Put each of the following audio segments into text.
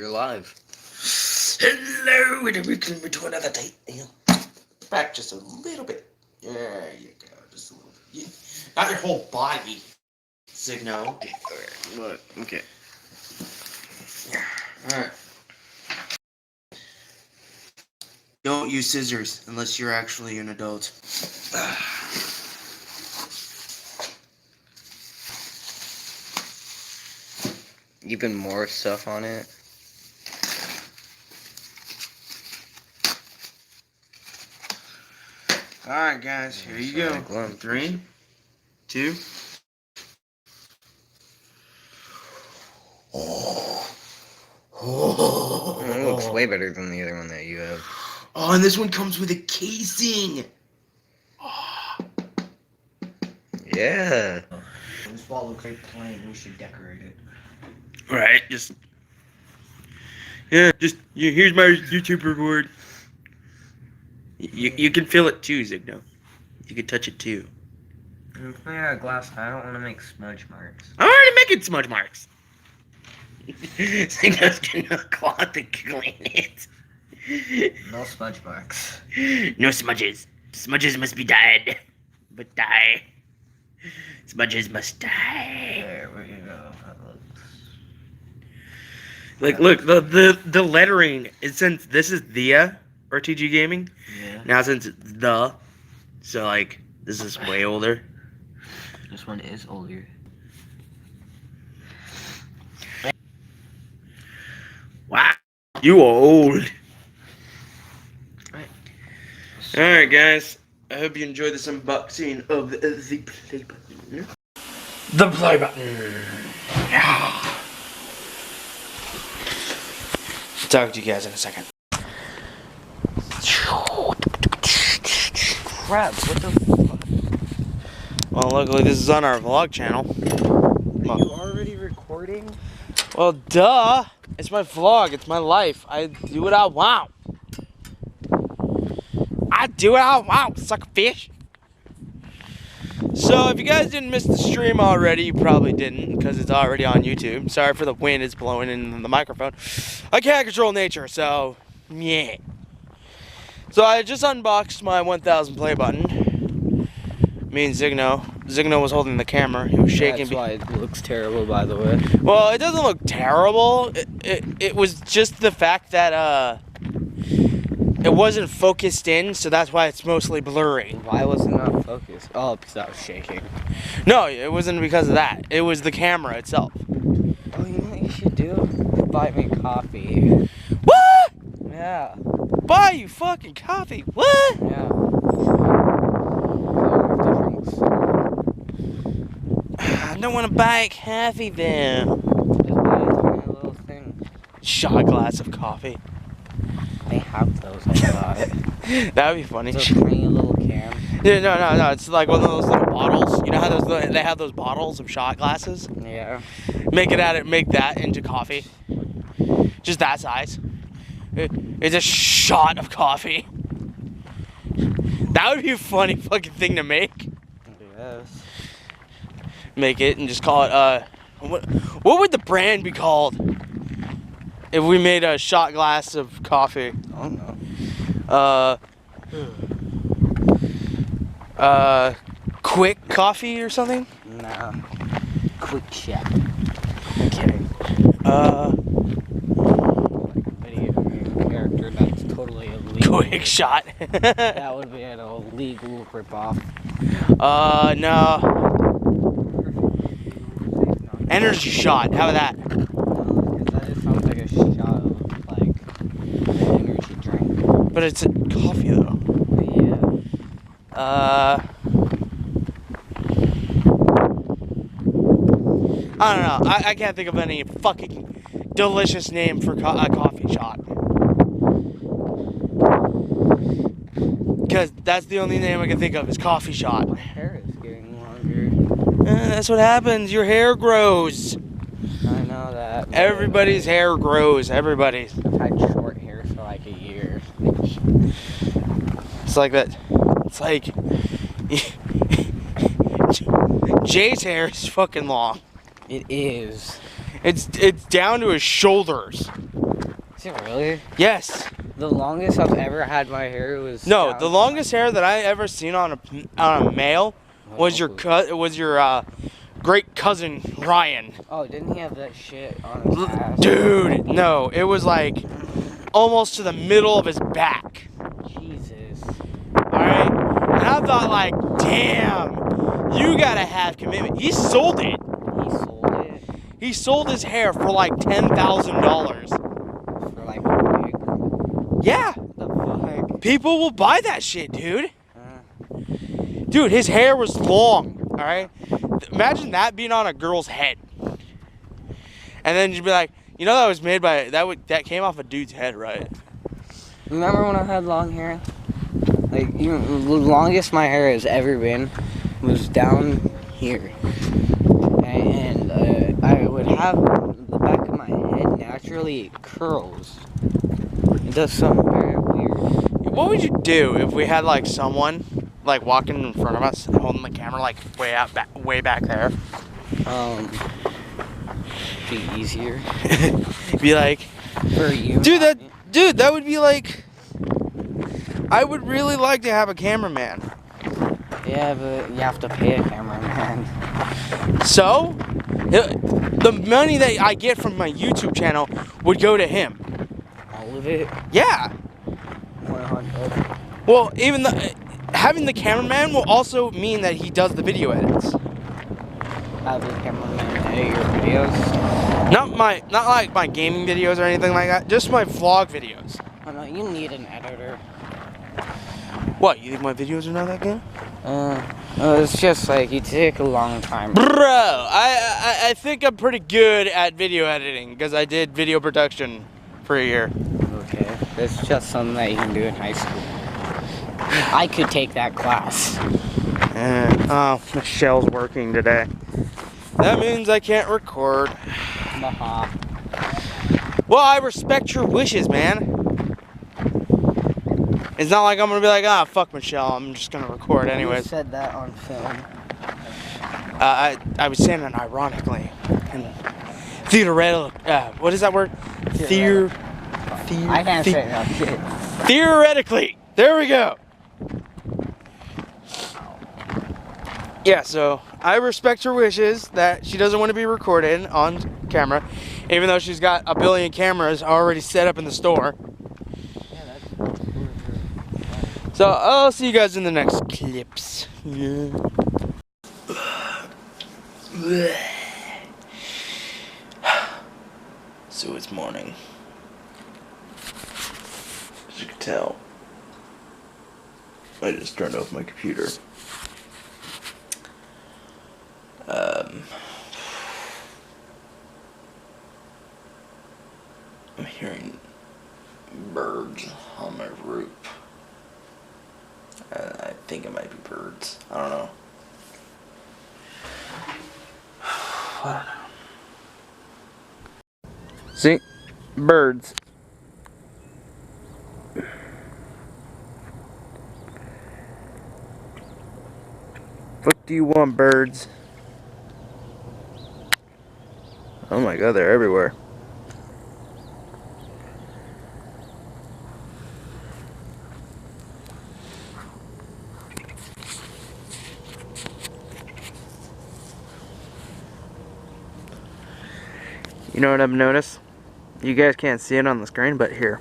You're live. Hello, and welcome to another day. Back just a little bit. There you go, just a little bit. Not your whole body, Signo. What? Okay. Alright. Don't use scissors unless you're actually an adult. Even more stuff on it. Alright, guys, here you go. 3, 2. It looks way better than the other one that you have. Oh, and this one comes with a casing. Yeah. This wall looks like plain. We should decorate it. Right, just here's my YouTube reward. You can feel it too, Zigno. You can touch it too. I'm playing out of glass. I don't want to make smudge marks. I'm already making smudge marks. Zigno's gonna cloth and clean it. No smudge marks. No smudges. Smudges must be dyed. But die. Smudges must die. There we go. That Like, looks... look, the lettering is, since this is Thea RTG Gaming. Yeah. Now since it's the, so like this is way older. This one is older. Wow, you are old. Alright, guys. I hope you enjoyed this unboxing of the play button. The play button. Yeah. Talk to you guys in a second. Crap, what the fuck? Well, luckily this is on our vlog channel. Are you already recording? Well, duh. It's my vlog. It's my life. I do what I want. I do what I want, suck a fish. So, if you guys didn't miss the stream already, you probably didn't, because it's already on YouTube. Sorry for the wind it's blowing in the microphone. I can't control nature, so, yeah. So, I just unboxed my 1000 play button. Me and Zigno. Zigno was holding the camera. He was shaking. That's why it looks terrible, by the way. Well, it doesn't look terrible. It was just the fact that, it wasn't focused in, so that's why it's mostly blurry. Why was it not focused? Oh, because I was shaking. No, it wasn't because of that. It was the camera itself. Oh, you know what you should do? Buy me coffee. What? Yeah. Buy you fucking coffee. What? Yeah. I don't want to buy coffee then. Just buy a tiny little thing. Shot glass of coffee. They have those, I thought. That would be funny. It's a tiny little can. Yeah, no. It's like one of those little bottles. You know how they have those bottles of shot glasses? Yeah. Make that into coffee. Just that size. It's a shot of coffee. That would be a funny fucking thing to make. Yes. Make it and just call it, what would the brand be called if we made a shot glass of coffee? I don't know. Quick coffee or something? Nah. Quick shot. I'm kidding. Video game character that's totally illegal. Quick shot. That would be an illegal ripoff. No. Energy shot. How about that? Because that just sounds like a shot of, like, an energy drink. But it's coffee though. Yeah. I don't know. I can't think of any fucking delicious name for a coffee shot. Because that's the only name I can think of is coffee shot. My hair is getting longer. That's what happens. Your hair grows. I know that. Everybody's hair grows. Everybody's. I've had short hair for like a year. It's like that. It's like Jay's hair is fucking long. It is. It's down to his shoulders. Is it really? Yes. The longest I've ever had my hair was. No, down the longest hair that I ever seen on a male was your great cousin Ryan. Oh, didn't he have that shit on his ass? Dude, no, it was like almost to the middle of his back. Jesus. Alright? And I thought like, damn, you gotta have commitment. He sold it. He sold it He sold his hair for like $10,000. for like a wig. Yeah. The fuck? People will buy that shit, dude. Dude, his hair was long, alright? Imagine that being on a girl's head. And then you'd be like, you know that was made by, that came off a dude's head, right? Remember when I had long hair? Like, even the longest my hair has ever been was down here. And I would have the back of my head naturally curls. It does something very weird. What would you do if we had like someone like walking in front of us holding the camera like way back there? Be easier Be like, for you. dude, that would be like, I would really like to have a cameraman. Yeah, but you have to pay a cameraman. So, the money that I get from my YouTube channel would go to him. All of it? Yeah. 100. Well, even having the cameraman will also mean that he does the video edits. Have the cameraman edit your videos? Not like my gaming videos or anything like that. Just my vlog videos. Oh no, you need an editor. What? You think my videos are not that good? It's just like you take a long time. Bro, I think I'm pretty good at video editing because I did video production for a year. Okay, it's just something that you can do in high school. I could take that class. Oh, Michelle's working today. That means I can't record. Maha. Well, I respect your wishes, man. It's not like I'm gonna be like, ah, fuck Michelle, I'm just gonna record You anyways. said that on film. I was saying it ironically. And theoretical, what is that word? I can't say that shit. Theoretically, there we go. Yeah, so I respect her wishes that she doesn't want to be recorded on camera, even though she's got a billion cameras already set up in the store. So I'll see you guys in the next clips. Yeah. So it's morning. As you can tell, I just turned off my computer. I'm hearing birds on my roof. I think it might be birds. I don't know. I don't know. See? Birds. What do you want, birds? Oh my god, they're everywhere. You know what I've noticed? You guys can't see it on the screen, but here.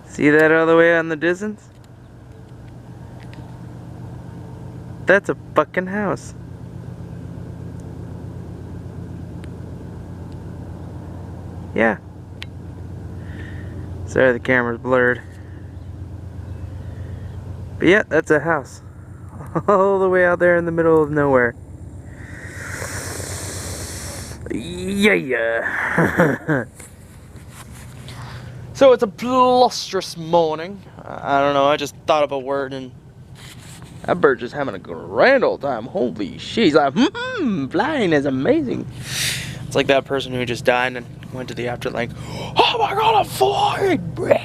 See that all the way out in the distance? That's a fucking house. Yeah. Sorry, the camera's blurred. But yeah, that's a house. All the way out there in the middle of nowhere. Yeah. So it's a blusterous morning. I don't know, I just thought of a word and that bird just having a grand old time. Holy shit. He's like, flying is amazing. It's like that person who just died and went to the afterlife like, oh my god, I'm flying, bro.